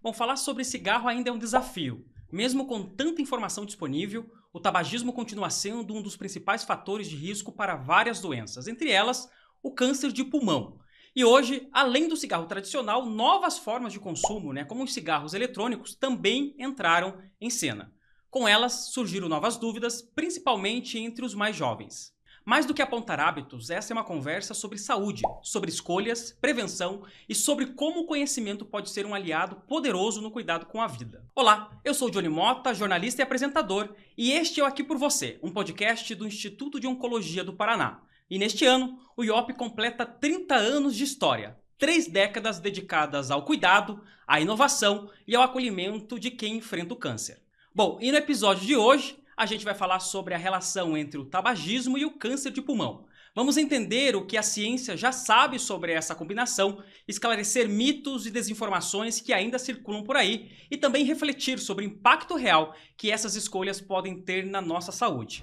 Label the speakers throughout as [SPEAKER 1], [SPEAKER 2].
[SPEAKER 1] Bom, falar sobre cigarro ainda é um desafio. Mesmo com tanta informação disponível, o tabagismo continua sendo um dos principais fatores de risco para várias doenças, entre elas o câncer de pulmão. E hoje, além do cigarro tradicional, novas formas de consumo, como os cigarros eletrônicos, também entraram em cena. Com elas, surgiram novas dúvidas, principalmente entre os mais jovens. Mais do que apontar hábitos, essa é uma conversa sobre saúde, sobre escolhas, prevenção e sobre como o conhecimento pode ser um aliado poderoso no cuidado com a vida. Olá, eu sou Johnny Mota, jornalista e apresentador, e este é o Aqui por Você, um podcast do Instituto de Oncologia do Paraná. E neste ano, o IOP completa 30 anos de história, 3 décadas dedicadas ao cuidado, à inovação e ao acolhimento de quem enfrenta o câncer. Bom, e no episódio de hoje, a gente vai falar sobre a relação entre o tabagismo e o câncer de pulmão. Vamos entender o que a ciência já sabe sobre essa combinação, esclarecer mitos e desinformações que ainda circulam por aí e também refletir sobre o impacto real que essas escolhas podem ter na nossa saúde.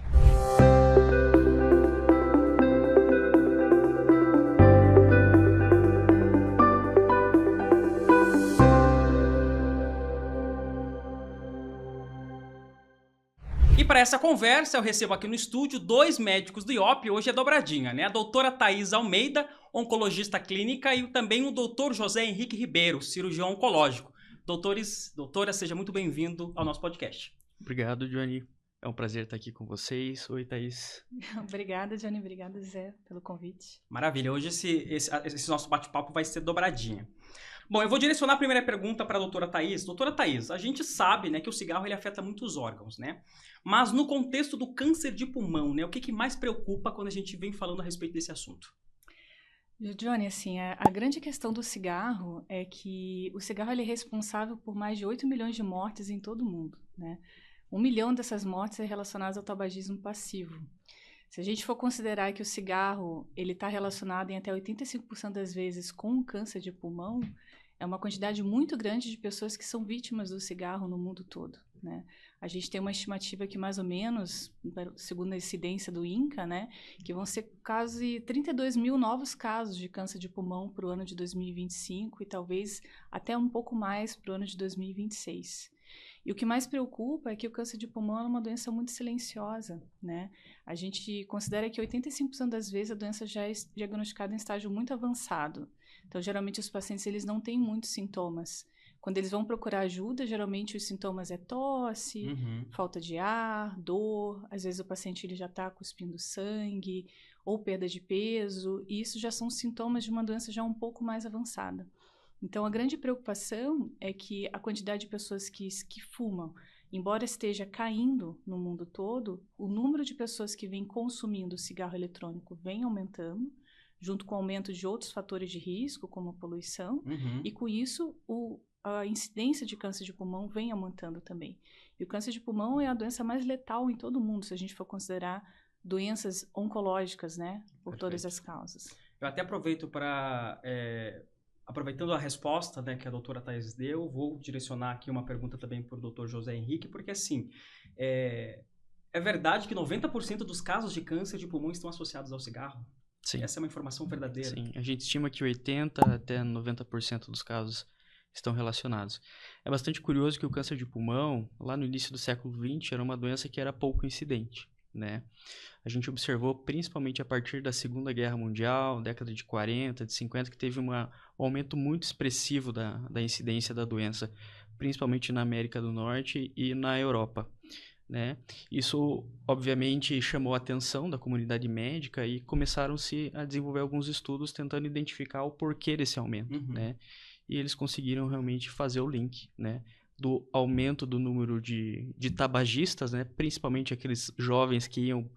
[SPEAKER 1] E para essa conversa, eu recebo aqui no estúdio 2 médicos do IOP, hoje é dobradinha, A doutora Thaís Almeida, oncologista clínica, e também o doutor José Henrique Ribeiro, cirurgião oncológico. Doutora, seja muito bem-vindo ao nosso podcast.
[SPEAKER 2] Obrigado, Johnny. É um prazer estar aqui com vocês. Oi, Thaís.
[SPEAKER 3] Obrigada, Johnny. Obrigada, Zé, pelo convite.
[SPEAKER 1] Maravilha. Hoje esse nosso bate-papo vai ser dobradinha. Bom, eu vou direcionar a primeira pergunta para a doutora Thaís. Doutora Thaís, a gente sabe que o cigarro ele afeta muitos órgãos, Mas no contexto do câncer de pulmão, o que mais preocupa quando a gente vem falando a respeito desse assunto?
[SPEAKER 3] Johnny, assim, a grande questão do cigarro é que o cigarro ele é responsável por mais de 8 milhões de mortes em todo o mundo, 1 milhão dessas mortes é relacionadas ao tabagismo passivo. Se a gente for considerar que o cigarro ele está relacionado em até 85% das vezes com o câncer de pulmão, é uma quantidade muito grande de pessoas que são vítimas do cigarro no mundo todo, A gente tem uma estimativa que mais ou menos, segundo a incidência do INCA, que vão ser quase 32 mil novos casos de câncer de pulmão para o ano de 2025 e talvez até um pouco mais para o ano de 2026. E o que mais preocupa é que o câncer de pulmão é uma doença muito silenciosa, A gente considera que 85% das vezes a doença já é diagnosticada em estágio muito avançado. Então, geralmente, os pacientes eles não têm muitos sintomas. Quando eles vão procurar ajuda, geralmente os sintomas é tosse, falta de ar, dor. Às vezes o paciente ele já está cuspindo sangue ou perda de peso. E isso já são sintomas de uma doença já um pouco mais avançada. Então, a grande preocupação é que a quantidade de pessoas que fumam, embora esteja caindo no mundo todo, o número de pessoas que vem consumindo cigarro eletrônico vem aumentando, junto com o aumento de outros fatores de risco, como a poluição, e com isso a incidência de câncer de pulmão vem aumentando também. E o câncer de pulmão é a doença mais letal em todo o mundo, se a gente for considerar doenças oncológicas, por
[SPEAKER 1] Perfeito.
[SPEAKER 3] Todas as causas.
[SPEAKER 1] Eu até aproveito para... Aproveitando a resposta que a doutora Thaís deu, vou direcionar aqui uma pergunta também para o doutor José Henrique, porque assim, é verdade que 90% dos casos de câncer de pulmão estão associados ao cigarro?
[SPEAKER 2] Sim.
[SPEAKER 1] Essa é uma informação verdadeira?
[SPEAKER 2] Sim, a gente estima que 80% até 90% dos casos estão relacionados. É bastante curioso que o câncer de pulmão, lá no início do século XX, era uma doença que era pouco incidente, A gente observou, principalmente a partir da Segunda Guerra Mundial, década de 40, de 50, que teve um aumento muito expressivo da incidência da doença, principalmente na América do Norte e na Europa, Isso, obviamente, chamou a atenção da comunidade médica e começaram-se a desenvolver alguns estudos tentando identificar o porquê desse aumento, E eles conseguiram realmente fazer o link, do aumento do número de tabagistas, principalmente aqueles jovens que iam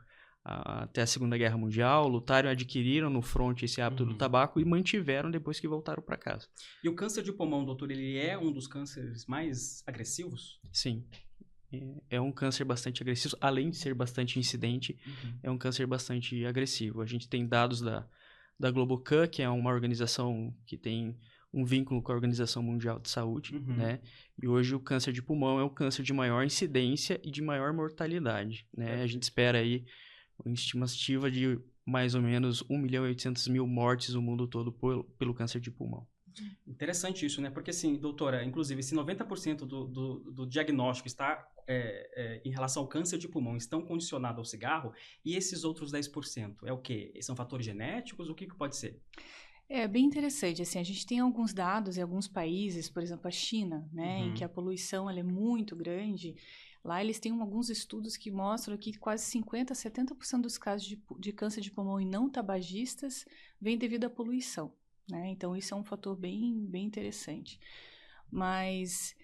[SPEAKER 2] até a Segunda Guerra Mundial, lutaram e adquiriram no fronte esse hábito do tabaco e mantiveram depois que voltaram para casa.
[SPEAKER 1] E o câncer de pulmão, doutor, ele é um dos cânceres mais agressivos?
[SPEAKER 2] Sim, é um câncer bastante agressivo, além de ser bastante incidente, é um câncer bastante agressivo. A gente tem dados da Globocan, que é uma organização que tem um vínculo com a Organização Mundial de Saúde, E hoje o câncer de pulmão é o câncer de maior incidência e de maior mortalidade, A gente espera aí uma estimativa de mais ou menos 1.800.000 mortes no mundo todo pelo câncer de pulmão.
[SPEAKER 1] Interessante isso, né? Porque, assim, doutora, inclusive, se 90% do diagnóstico está em relação ao câncer de pulmão estão condicionados ao cigarro, e esses outros 10% é o quê? São fatores genéticos? O que pode ser?
[SPEAKER 3] É bem interessante, assim, a gente tem alguns dados em alguns países, por exemplo, a China, né, em que a poluição ela é muito grande. Lá eles têm alguns estudos que mostram que quase 50% a 70% dos casos de câncer de pulmão em não tabagistas vem devido à poluição, né? Então isso é um fator bem interessante. Mas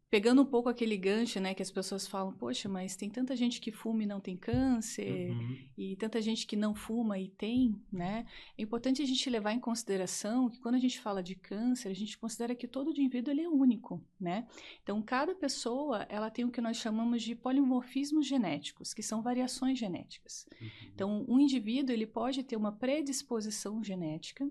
[SPEAKER 3] pegando um pouco aquele gancho, né, que as pessoas falam, poxa, mas tem tanta gente que fuma e não tem câncer, e tanta gente que não fuma e tem, né? É importante a gente levar em consideração que quando a gente fala de câncer, a gente considera que todo indivíduo ele é único, né? Então, cada pessoa, ela tem o que nós chamamos de polimorfismos genéticos, que são variações genéticas. Então, um indivíduo, ele pode ter uma predisposição genética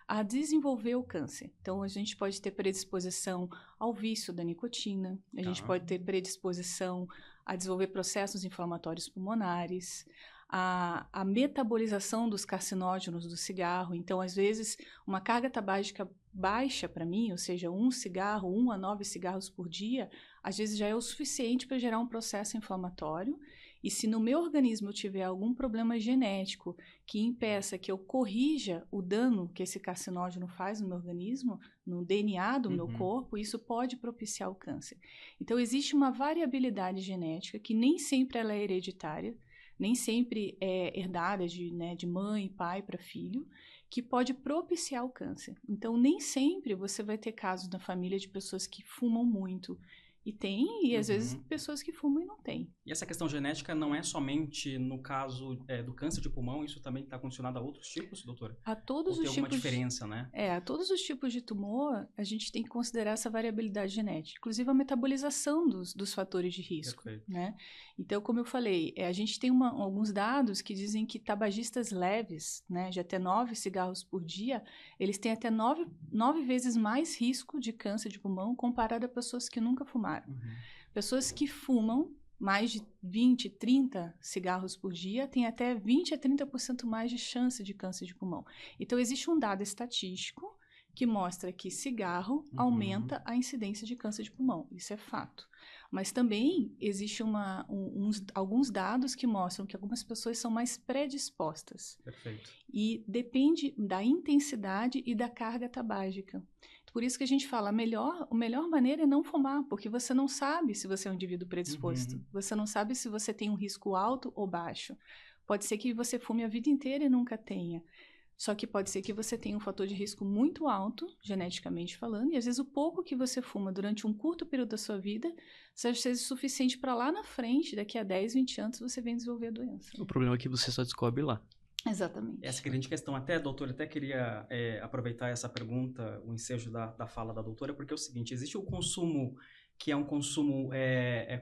[SPEAKER 3] a desenvolver o câncer. Então, a gente pode ter predisposição ao vício da nicotina, a gente pode ter predisposição a desenvolver processos inflamatórios pulmonares, a metabolização dos carcinógenos do cigarro. Então, às vezes, uma carga tabágica baixa para mim, ou seja, 1 cigarro, 1 a 9 cigarros por dia, às vezes já é o suficiente para gerar um processo inflamatório. E se no meu organismo eu tiver algum problema genético que impeça que eu corrija o dano que esse carcinógeno faz no meu organismo, no DNA do meu corpo, isso pode propiciar o câncer. Então, existe uma variabilidade genética que nem sempre ela é hereditária, nem sempre é herdada de mãe e pai para filho, que pode propiciar o câncer. Então, nem sempre você vai ter casos na família de pessoas que fumam muito. E às vezes pessoas que fumam e não tem.
[SPEAKER 1] E essa questão genética não é somente no caso do câncer de pulmão, isso também está condicionado a outros tipos, doutora?
[SPEAKER 3] A todos
[SPEAKER 1] Ou
[SPEAKER 3] os
[SPEAKER 1] tem alguma
[SPEAKER 3] tipos
[SPEAKER 1] diferença, né?
[SPEAKER 3] A todos os tipos de tumor, a gente tem que considerar essa variabilidade genética, inclusive a metabolização dos fatores de risco, né? Então, como eu falei, a gente tem alguns dados que dizem que tabagistas leves, né, de até 9 cigarros por dia, eles têm até 9 vezes mais risco de câncer de pulmão comparado a pessoas que nunca fumaram. Pessoas que fumam mais de 20, 30 cigarros por dia têm até 20 a 30% mais de chance de câncer de pulmão. Então, existe um dado estatístico que mostra que cigarro aumenta a incidência de câncer de pulmão. Isso é fato. Mas também existe alguns dados que mostram que algumas pessoas são mais predispostas.
[SPEAKER 1] Perfeito.
[SPEAKER 3] E depende da intensidade e da carga tabágica. Por isso que a gente fala, a melhor maneira é não fumar, porque você não sabe se você é um indivíduo predisposto. Você não sabe se você tem um risco alto ou baixo. Pode ser que você fume a vida inteira e nunca tenha. Só que pode ser que você tenha um fator de risco muito alto, geneticamente falando, e às vezes o pouco que você fuma durante um curto período da sua vida seja suficiente para lá na frente, daqui a 10, 20 anos, você venha desenvolver a doença.
[SPEAKER 2] O problema é que você só descobre lá.
[SPEAKER 3] Exatamente.
[SPEAKER 1] Essa grande questão, doutora, até queria aproveitar essa pergunta, o ensejo da fala da doutora, porque é o seguinte, existe o consumo que é um consumo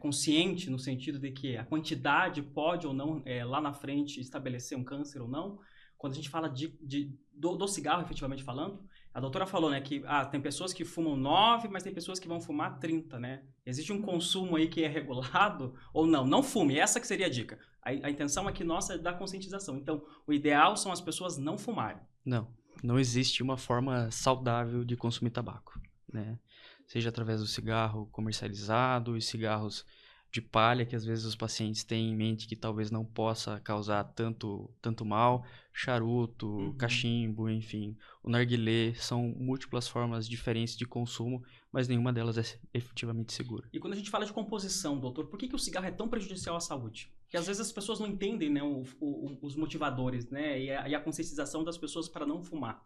[SPEAKER 1] consciente, no sentido de que a quantidade pode ou não, lá na frente, estabelecer um câncer ou não. Quando a gente fala do cigarro, efetivamente falando, a doutora falou, né, que tem pessoas que fumam 9, mas tem pessoas que vão fumar 30, né? Existe um consumo aí que é regulado ou não? Não fume, essa que seria a dica. A intenção aqui nossa é dar conscientização. Então, o ideal são as pessoas não fumarem.
[SPEAKER 2] Não existe uma forma saudável de consumir tabaco, né? Seja através do cigarro comercializado e cigarros de palha, que às vezes os pacientes têm em mente que talvez não possa causar tanto mal, charuto, cachimbo, enfim, o narguilé, são múltiplas formas diferentes de consumo, mas nenhuma delas é efetivamente segura.
[SPEAKER 1] E quando a gente fala de composição, doutor, por que o cigarro é tão prejudicial à saúde? Porque às vezes as pessoas não entendem, né, os motivadores, né, e a conscientização das pessoas para não fumar.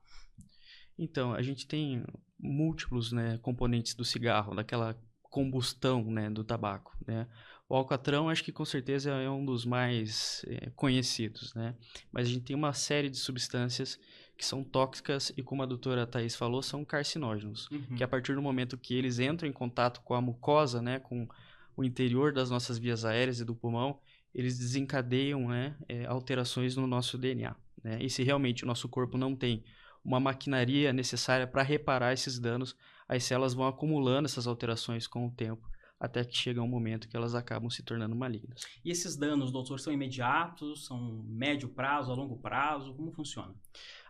[SPEAKER 2] Então, a gente tem múltiplos, né, componentes do cigarro, daquela combustão, né, do tabaco, né? O alcatrão acho que com certeza é um dos mais conhecidos, né? Mas a gente tem uma série de substâncias que são tóxicas e, como a doutora Thaís falou, são carcinógenos, que a partir do momento que eles entram em contato com a mucosa, né, com o interior das nossas vias aéreas e do pulmão, eles desencadeiam, né, alterações no nosso DNA, né? E se realmente o nosso corpo não tem uma maquinaria necessária para reparar esses danos, as células vão acumulando essas alterações com o tempo, até que chega um momento que elas acabam se tornando malignas.
[SPEAKER 1] E esses danos, doutor, são imediatos, são médio prazo, a longo prazo? Como funciona?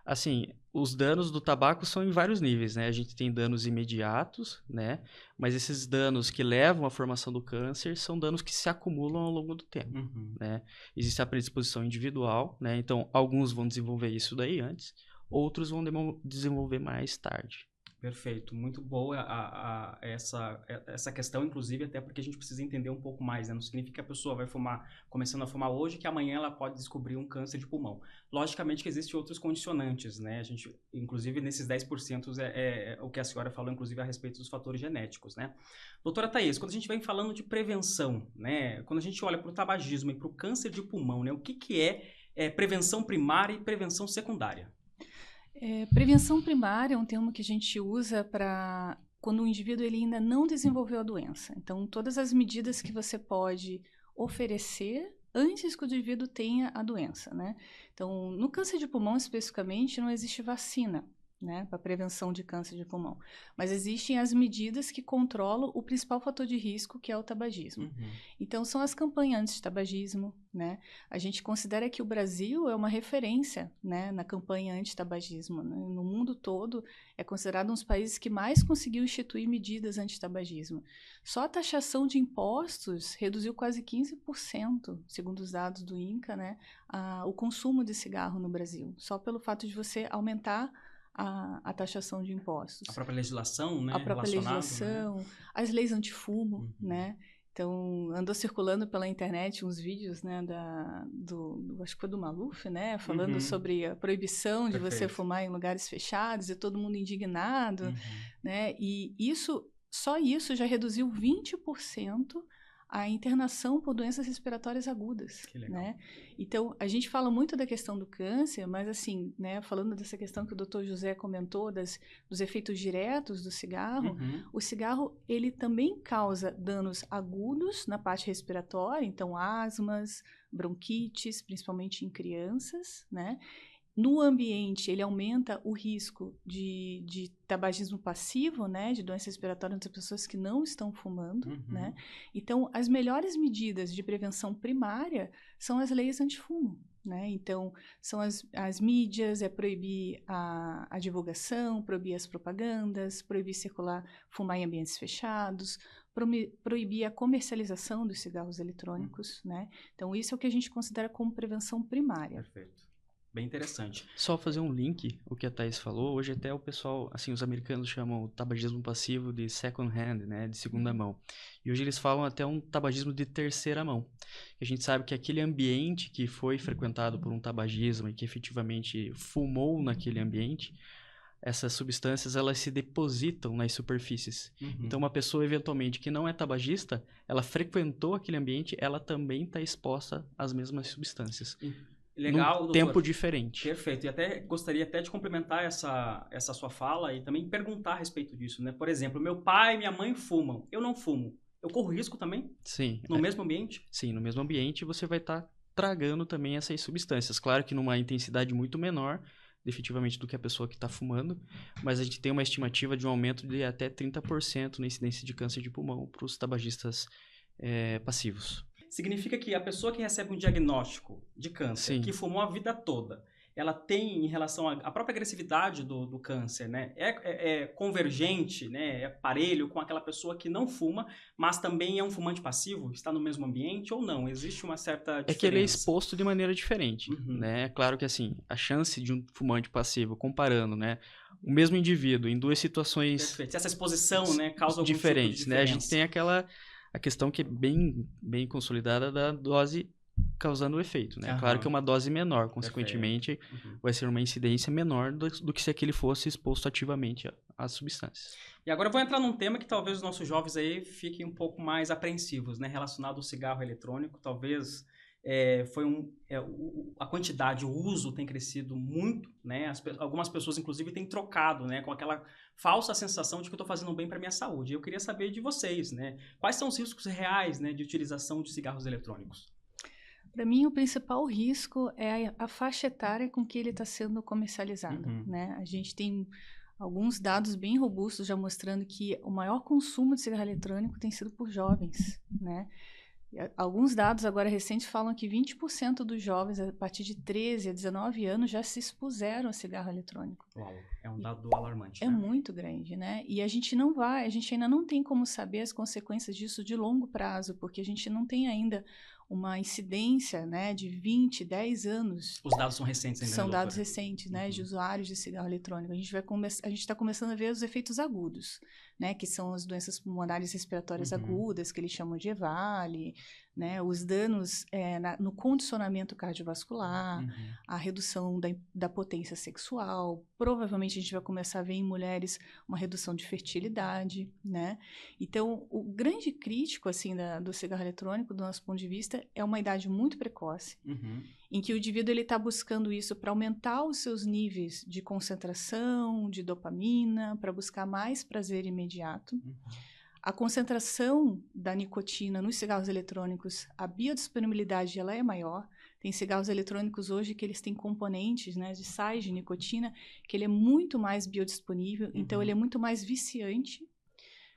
[SPEAKER 2] Assim, os danos do tabaco são em vários níveis, né? A gente tem danos imediatos, né? Mas esses danos que levam à formação do câncer são danos que se acumulam ao longo do tempo, né? Existe a predisposição individual, né? Então, alguns vão desenvolver isso daí antes, outros vão desenvolver mais tarde.
[SPEAKER 1] Perfeito, muito boa essa questão, inclusive, até porque a gente precisa entender um pouco mais, né? Não significa que a pessoa vai começando a fumar hoje, que amanhã ela pode descobrir um câncer de pulmão. Logicamente que existem outros condicionantes, né? A gente, inclusive, nesses 10% é o que a senhora falou, inclusive, a respeito dos fatores genéticos, né? Doutora Thaís, quando a gente vem falando de prevenção, né? Quando a gente olha para o tabagismo e para o câncer de pulmão, né? O que é prevenção primária e prevenção secundária?
[SPEAKER 3] Prevenção primária é um termo que a gente usa para quando o indivíduo ele ainda não desenvolveu a doença. Então, todas as medidas que você pode oferecer antes que o indivíduo tenha a doença, né? Então, no câncer de pulmão especificamente, não existe vacina, né, para prevenção de câncer de pulmão. Mas existem as medidas que controlam o principal fator de risco, que é o tabagismo. Então, são as campanhas anti-tabagismo, né? A gente considera que o Brasil é uma referência, né, na campanha anti-tabagismo, né? No mundo todo, é considerado um dos países que mais conseguiu instituir medidas anti-tabagismo. Só a taxação de impostos reduziu quase 15%, segundo os dados do INCA, né, o consumo de cigarro no Brasil. Só pelo fato de você aumentar a taxação de impostos.
[SPEAKER 1] A própria legislação, né?
[SPEAKER 3] A própria legislação, né? As leis antifumo, né? Então, andou circulando pela internet uns vídeos, né, acho que foi do Maluf, né, falando sobre a proibição de você fumar em lugares fechados e todo mundo indignado, né? E só isso já reduziu 20% a internação por doenças respiratórias agudas,
[SPEAKER 1] que legal,
[SPEAKER 3] né? Então, a gente fala muito da questão do câncer, mas assim, né, falando dessa questão que o Dr. José comentou, dos efeitos diretos do cigarro, o cigarro, ele também causa danos agudos na parte respiratória, então asmas, bronquites, principalmente em crianças, né? No ambiente, ele aumenta o risco de tabagismo passivo, né, de doença respiratória entre pessoas que não estão fumando, né? Então, as melhores medidas de prevenção primária são as leis antifumo, né? Então, são as mídias, proibir a divulgação, proibir as propagandas, proibir fumar em ambientes fechados, proibir a comercialização dos cigarros eletrônicos, né? Então, isso é o que a gente considera como prevenção primária.
[SPEAKER 1] Perfeito. Bem interessante.
[SPEAKER 2] Só fazer um link, o que a Thaís falou, hoje até o pessoal, assim, os americanos chamam o tabagismo passivo de second hand, né, de segunda mão. E hoje eles falam até um tabagismo de terceira mão. A gente sabe que aquele ambiente que foi frequentado por um tabagismo e que efetivamente fumou naquele ambiente, essas substâncias, elas se depositam nas superfícies. Então, uma pessoa, eventualmente, que não é tabagista, ela frequentou aquele ambiente, ela também está exposta às mesmas substâncias.
[SPEAKER 1] Legal,
[SPEAKER 2] num
[SPEAKER 1] doutor.
[SPEAKER 2] Tempo diferente.
[SPEAKER 1] Perfeito. E gostaria até de complementar essa sua fala e também perguntar a respeito disso, né? Por exemplo, meu pai e minha mãe fumam. Eu não fumo. Eu corro risco também?
[SPEAKER 2] Sim.
[SPEAKER 1] No mesmo ambiente?
[SPEAKER 2] Sim, no mesmo ambiente você vai estar tragando também essas substâncias. Claro que numa intensidade muito menor, definitivamente, do que a pessoa que está fumando, mas a gente tem uma estimativa de um aumento de até 30% na incidência de câncer de pulmão para os tabagistas passivos.
[SPEAKER 1] Significa que a pessoa que recebe um diagnóstico de câncer, que fumou a vida toda, ela tem, em relação à própria agressividade do câncer, né? É convergente, né? É parelho com aquela pessoa que não fuma, mas também é um fumante passivo? Está no mesmo ambiente ou não? Existe uma certa diferença?
[SPEAKER 2] É que ele é exposto de maneira diferente, né? Claro que, assim, a chance de um fumante passivo, comparando, né, o mesmo indivíduo em duas situações...
[SPEAKER 1] Perfeito. Essa exposição, né, causa algum
[SPEAKER 2] diferentes,
[SPEAKER 1] tipo de
[SPEAKER 2] né? A gente tem a questão que é bem consolidada da dose causando o efeito, né? Claro que é uma dose menor, consequentemente, vai ser uma incidência menor do que se aquele fosse exposto ativamente às substâncias.
[SPEAKER 1] E agora eu vou entrar num tema que talvez os nossos jovens aí fiquem um pouco mais apreensivos, né? Relacionado ao cigarro eletrônico, talvez a quantidade, o uso tem crescido muito, né? Algumas pessoas, inclusive, têm trocado, né? Com aquela falsa sensação de que eu estou fazendo bem para minha saúde. Eu queria saber de vocês, né? Quais são os riscos reais, né, de utilização de cigarros eletrônicos?
[SPEAKER 3] Para mim, o principal risco é a faixa etária com que ele está sendo comercializado, né? A gente tem alguns dados bem robustos já mostrando que o maior consumo de cigarro eletrônico tem sido por jovens, né? Alguns dados agora recentes falam que 20% dos jovens a partir de 13 a 19 anos já se expuseram a cigarro eletrônico.
[SPEAKER 1] Uau, é um dado alarmante,
[SPEAKER 3] É
[SPEAKER 1] né?
[SPEAKER 3] muito grande, né? E a gente ainda não tem como saber as consequências disso de longo prazo, porque a gente não tem ainda uma incidência, né, de 20, 10 anos.
[SPEAKER 1] Os dados são recentes ainda,
[SPEAKER 3] São
[SPEAKER 1] né,
[SPEAKER 3] dados
[SPEAKER 1] doutora?
[SPEAKER 3] recentes, né, de usuários de cigarro eletrônico. A gente está começando a ver os efeitos agudos, né, que são as doenças pulmonares respiratórias agudas, que eles chamam de EVALI, né, os danos no condicionamento cardiovascular, a redução da potência sexual. Provavelmente a gente vai começar a ver em mulheres uma redução de fertilidade, né? Então, o grande crítico assim do cigarro eletrônico, do nosso ponto de vista, é uma idade muito precoce, em que o indivíduo está buscando isso para aumentar os seus níveis de concentração, de dopamina, para buscar mais prazer imediato. A concentração da nicotina nos cigarros eletrônicos, a biodisponibilidade ela é maior. Tem cigarros eletrônicos hoje que eles têm componentes, né, de sais de nicotina, que ele é muito mais biodisponível, então ele é muito mais viciante.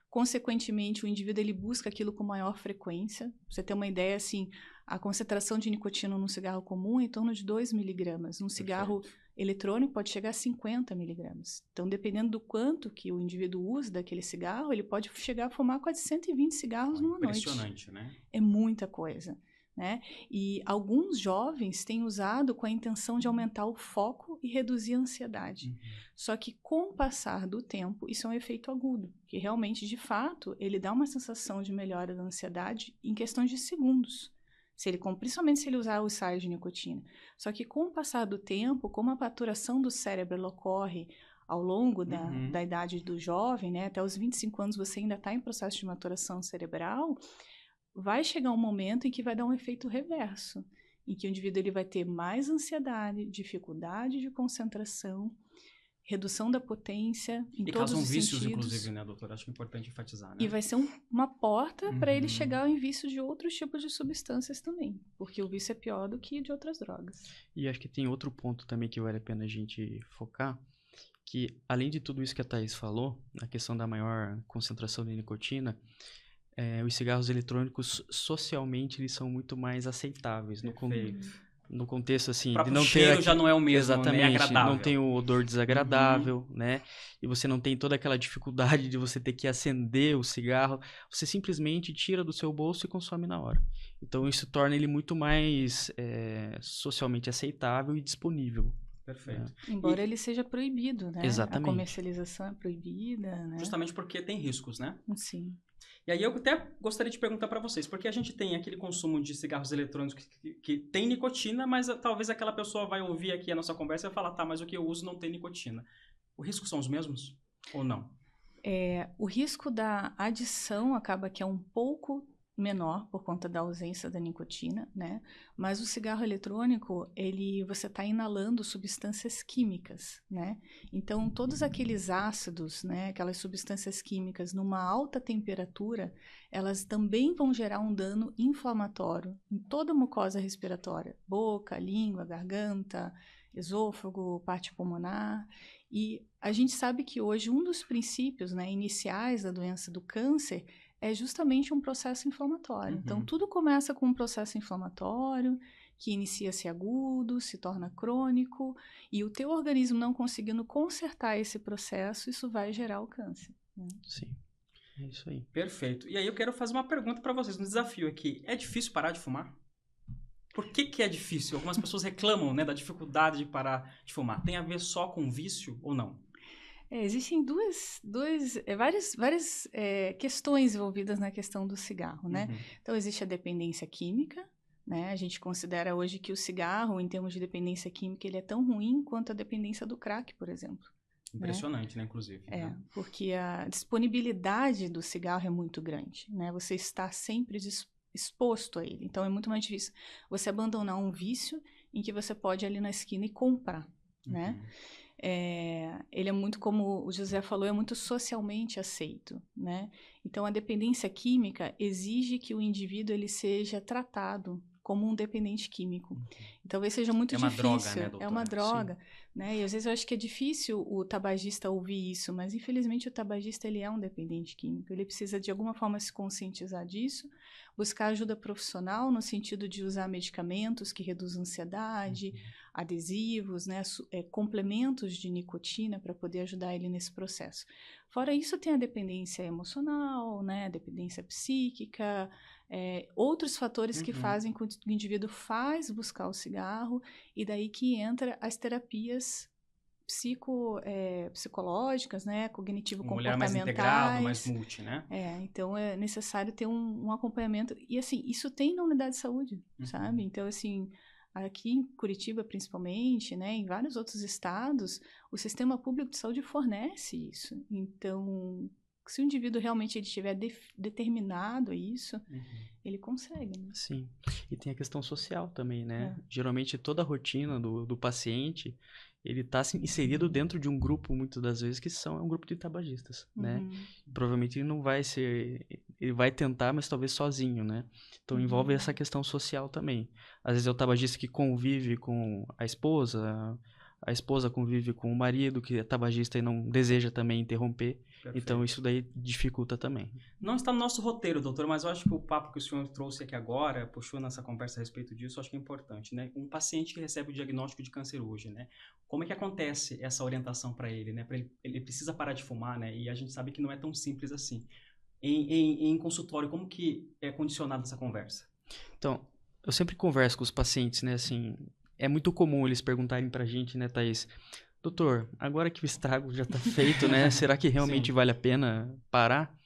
[SPEAKER 3] Consequentemente, o indivíduo ele busca aquilo com maior frequência. Pra você ter uma ideia, assim, a concentração de nicotina num cigarro comum é em torno de 2 miligramas. Um cigarro eletrônico pode chegar a 50 miligramas. Então, dependendo do quanto que o indivíduo usa daquele cigarro, ele pode chegar a fumar quase 120 cigarros numa noite.
[SPEAKER 1] Impressionante, né?
[SPEAKER 3] É muita coisa, né? E alguns jovens têm usado com a intenção de aumentar o foco e reduzir a ansiedade. Só que com o passar do tempo, isso é um efeito agudo, que realmente, de fato, ele dá uma sensação de melhora da ansiedade em questões de segundos. Principalmente se ele usar os sais de nicotina. Só que com o passar do tempo, como a maturação do cérebro ela ocorre ao longo da idade do jovem, né, até os 25 anos você ainda está em processo de maturação cerebral, vai chegar um momento em que vai dar um efeito reverso, em que o indivíduo ele vai ter mais ansiedade, dificuldade de concentração, redução da potência em todos os
[SPEAKER 1] vícios,
[SPEAKER 3] sentidos.
[SPEAKER 1] Inclusive, né, doutora? Acho que é importante enfatizar, né?
[SPEAKER 3] E vai ser uma porta para ele chegar em vício de outros tipos de substâncias também, porque o vício é pior do que de outras drogas.
[SPEAKER 2] E acho que tem outro ponto também que vale a pena a gente focar, que além de tudo isso que a Thaís falou, a questão da maior concentração de nicotina, os cigarros eletrônicos socialmente eles são muito mais aceitáveis no contexto assim
[SPEAKER 1] o
[SPEAKER 2] de não
[SPEAKER 1] cheiro
[SPEAKER 2] ter
[SPEAKER 1] já não é o mesmo,
[SPEAKER 2] exatamente,
[SPEAKER 1] né? Agradável.
[SPEAKER 2] não tem o odor desagradável, né? E você não tem toda aquela dificuldade de você ter que acender o cigarro, você simplesmente tira do seu bolso e consome na hora. Então isso torna ele muito mais socialmente aceitável e disponível.
[SPEAKER 1] Perfeito.
[SPEAKER 3] Né? Embora ele seja proibido, né?
[SPEAKER 2] Exatamente.
[SPEAKER 3] A comercialização é proibida, né?
[SPEAKER 1] Justamente porque tem riscos, né?
[SPEAKER 3] Sim.
[SPEAKER 1] E aí eu até gostaria de perguntar para vocês, porque a gente tem aquele consumo de cigarros eletrônicos que tem nicotina, mas talvez aquela pessoa vai ouvir aqui a nossa conversa e vai falar, tá, mas o que eu uso não tem nicotina. Os riscos são os mesmos ou não?
[SPEAKER 3] O risco da adição acaba que é um pouco menor por conta da ausência da nicotina, né? Mas o cigarro eletrônico, você está inalando substâncias químicas, né? Então, todos aqueles ácidos, né? Aquelas substâncias químicas numa alta temperatura, elas também vão gerar um dano inflamatório em toda a mucosa respiratória, boca, língua, garganta, esôfago, parte pulmonar. E a gente sabe que hoje um dos princípios, né, iniciais da doença do câncer é justamente um processo inflamatório. Então, tudo começa com um processo inflamatório, que inicia-se agudo, se torna crônico, e o teu organismo não conseguindo consertar esse processo, isso vai gerar o câncer. Né?
[SPEAKER 2] Sim, é isso aí.
[SPEAKER 1] Perfeito. E aí eu quero fazer uma pergunta para vocês, um desafio aqui. É difícil parar de fumar? Por que é difícil? Algumas pessoas reclamam, né, da dificuldade de parar de fumar. Tem a ver só com vício ou não?
[SPEAKER 3] Existem várias questões envolvidas na questão do cigarro, né? Então, existe a dependência química, né? A gente considera hoje que o cigarro, em termos de dependência química, ele é tão ruim quanto a dependência do crack, por exemplo.
[SPEAKER 1] Impressionante, né, inclusive. Né?
[SPEAKER 3] Porque a disponibilidade do cigarro é muito grande, né? Você está sempre exposto a ele. Então, é muito mais difícil você abandonar um vício em que você pode ir ali na esquina e comprar, né? Ele é muito, como o José falou, é muito socialmente aceito, né? Então, a dependência química exige que o indivíduo ele seja tratado como um dependente químico. Talvez seja muito difícil.
[SPEAKER 1] É uma droga, né, doutora?
[SPEAKER 3] É uma droga, né? E às vezes eu acho que é difícil o tabagista ouvir isso, mas infelizmente o tabagista ele é um dependente químico. Ele precisa de alguma forma se conscientizar disso, buscar ajuda profissional no sentido de usar medicamentos que reduzam a ansiedade, adesivos, né, complementos de nicotina para poder ajudar ele nesse processo. Fora isso, tem a dependência emocional, né, a dependência psíquica, outros fatores que fazem com que o indivíduo faz buscar o cigarro, e daí que entra as terapias psicológicas, né, cognitivo-comportamentais.
[SPEAKER 1] Mais integrado, mais multi, né?
[SPEAKER 3] Então é necessário ter um acompanhamento, e assim, isso tem na unidade de saúde, sabe? Então, assim, aqui em Curitiba, principalmente, né, em vários outros estados, o sistema público de saúde fornece isso. Então, se o indivíduo realmente ele estiver determinado a isso, ele consegue, né?
[SPEAKER 2] Sim. E tem a questão social também, né? Geralmente, toda a rotina do paciente, ele está inserido dentro de um grupo, muitas das vezes, que é um grupo de tabagistas, né? Provavelmente ele não vai ser... Ele vai tentar, mas talvez sozinho, né? Então, envolve essa questão social também. Às vezes é o tabagista que convive com a esposa convive com o marido, que é tabagista e não deseja também interromper. Perfeito. Então, isso daí dificulta também.
[SPEAKER 1] Não está no nosso roteiro, doutor, mas eu acho que o papo que o senhor trouxe aqui agora, puxou nessa conversa a respeito disso, eu acho que é importante, né? Um paciente que recebe o diagnóstico de câncer hoje, né? Como é que acontece essa orientação para ele, né? Ele precisa parar de fumar, né? E a gente sabe que não é tão simples assim. Em consultório, como que é condicionada essa conversa?
[SPEAKER 2] Então, eu sempre converso com os pacientes, né? Assim, é muito comum eles perguntarem pra gente, né, Thaís? Doutor, agora que o estrago já tá feito, né? Será que realmente vale a pena parar?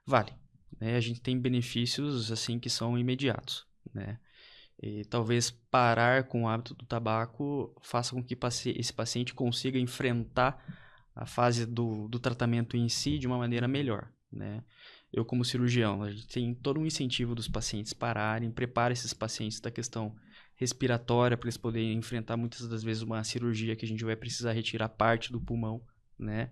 [SPEAKER 2] Vale. Né? A gente tem benefícios, assim, que são imediatos, né? E talvez parar com o hábito do tabaco faça com que esse paciente consiga enfrentar a fase do tratamento em si de uma maneira melhor, né? Eu, como cirurgião, a gente tem todo um incentivo dos pacientes pararem, prepara esses pacientes da questão respiratória para eles poderem enfrentar muitas das vezes uma cirurgia que a gente vai precisar retirar parte do pulmão, né?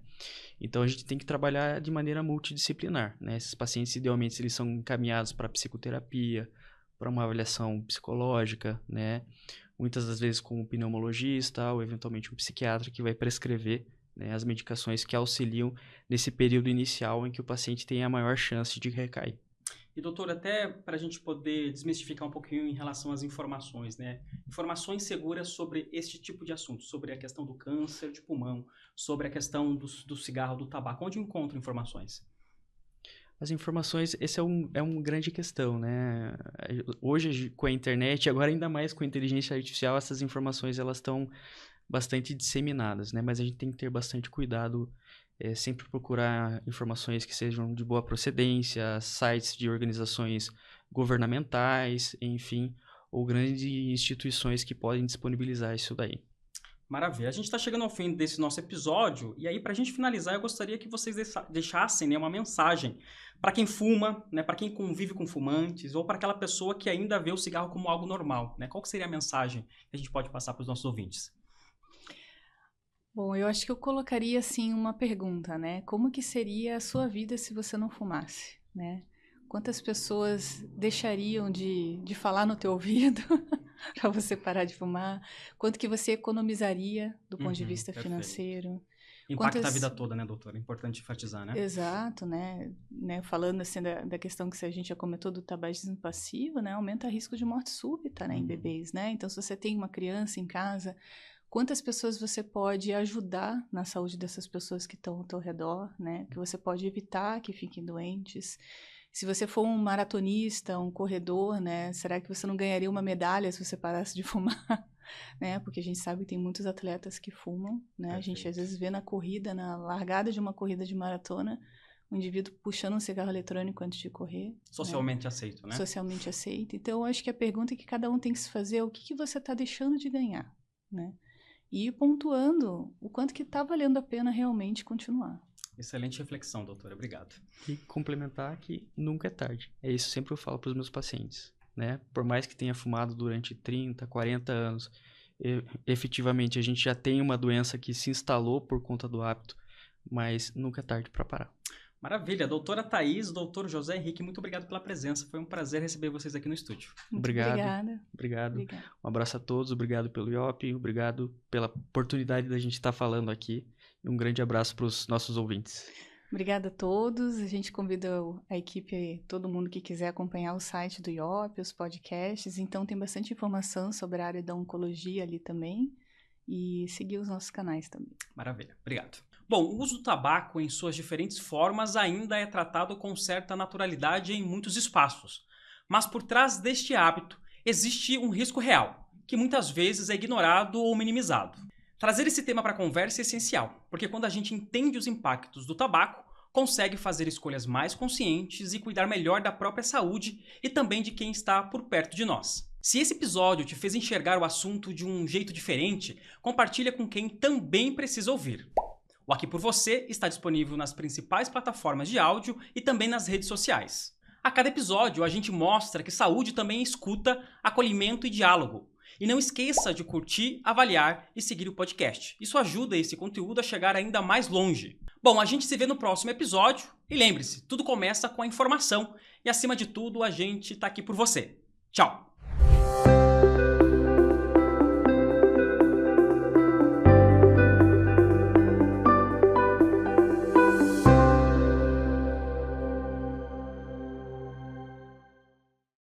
[SPEAKER 2] Então a gente tem que trabalhar de maneira multidisciplinar, né? Esses pacientes, idealmente, eles são encaminhados para psicoterapia, para uma avaliação psicológica, né? Muitas das vezes com um pneumologista ou eventualmente um psiquiatra que vai prescrever, né, as medicações que auxiliam nesse período inicial em que o paciente tem a maior chance de recair.
[SPEAKER 1] E, doutor, até para a gente poder desmistificar um pouquinho em relação às informações, né? Informações seguras sobre este tipo de assunto, sobre a questão do câncer de pulmão, sobre a questão do cigarro, do tabaco. Onde encontro informações?
[SPEAKER 2] As informações, esse é uma grande questão, né? Hoje, com a internet, agora ainda mais com a inteligência artificial, essas informações elas estão bastante disseminadas, né? Mas a gente tem que ter bastante cuidado, sempre procurar informações que sejam de boa procedência, sites de organizações governamentais, enfim, ou grandes instituições que podem disponibilizar isso daí.
[SPEAKER 1] Maravilha. A gente está chegando ao fim desse nosso episódio, e aí, para a gente finalizar, eu gostaria que vocês deixassem, né, uma mensagem para quem fuma, né, para quem convive com fumantes, ou para aquela pessoa que ainda vê o cigarro como algo normal, né? Qual que seria a mensagem que a gente pode passar para os nossos ouvintes?
[SPEAKER 3] Bom, eu acho que eu colocaria, assim, uma pergunta, né? Como que seria a sua vida se você não fumasse, né? Quantas pessoas deixariam de falar no teu ouvido para você parar de fumar? Quanto que você economizaria do ponto de vista financeiro?
[SPEAKER 1] Impacta a vida toda, né, doutora? É importante enfatizar, né?
[SPEAKER 3] Exato, né? Falando assim da questão que a gente já comentou do tabagismo passivo, né? Aumenta o risco de morte súbita, né, em bebês, né? Então, se você tem uma criança em casa, quantas pessoas você pode ajudar na saúde dessas pessoas que estão ao teu redor, né? Que você pode evitar que fiquem doentes. Se você for um maratonista, um corredor, né? Será que você não ganharia uma medalha se você parasse de fumar? Né? Porque a gente sabe que tem muitos atletas que fumam, né? A gente às vezes vê na corrida, na largada de uma corrida de maratona, um indivíduo puxando um cigarro eletrônico antes de correr.
[SPEAKER 1] Socialmente aceito, né?
[SPEAKER 3] Socialmente aceito. Então, eu acho que a pergunta que cada um tem que se fazer é o que você está deixando de ganhar, né? E ir pontuando o quanto que está valendo a pena realmente continuar.
[SPEAKER 1] Excelente reflexão, doutora. Obrigado.
[SPEAKER 2] E complementar que nunca é tarde. É isso sempre eu falo para os meus pacientes, né? Por mais que tenha fumado durante 30, 40 anos, efetivamente a gente já tem uma doença que se instalou por conta do hábito, mas nunca é tarde para parar.
[SPEAKER 1] Maravilha. Doutora Thaís, doutor José Henrique, muito obrigado pela presença. Foi um prazer receber vocês aqui no estúdio.
[SPEAKER 2] Obrigado.
[SPEAKER 3] Obrigada.
[SPEAKER 2] Um abraço a todos, obrigado pelo IOP, obrigado pela oportunidade da gente estar falando aqui. E um grande abraço para os nossos ouvintes.
[SPEAKER 3] Obrigada a todos. A gente convida a equipe, todo mundo que quiser acompanhar o site do IOP, os podcasts. Então tem bastante informação sobre a área da oncologia ali também. E seguir os nossos canais também.
[SPEAKER 1] Maravilha. Obrigado. Bom, o uso do tabaco em suas diferentes formas ainda é tratado com certa naturalidade em muitos espaços. Mas por trás deste hábito existe um risco real, que muitas vezes é ignorado ou minimizado. Trazer esse tema para a conversa é essencial, porque quando a gente entende os impactos do tabaco, consegue fazer escolhas mais conscientes e cuidar melhor da própria saúde e também de quem está por perto de nós. Se esse episódio te fez enxergar o assunto de um jeito diferente, compartilha com quem também precisa ouvir. O Aqui Por Você está disponível nas principais plataformas de áudio e também nas redes sociais. A cada episódio, a gente mostra que saúde também é escuta, acolhimento e diálogo. E não esqueça de curtir, avaliar e seguir o podcast. Isso ajuda esse conteúdo a chegar ainda mais longe. Bom, a gente se vê no próximo episódio. E lembre-se, tudo começa com a informação. E acima de tudo, a gente está aqui por você. Tchau!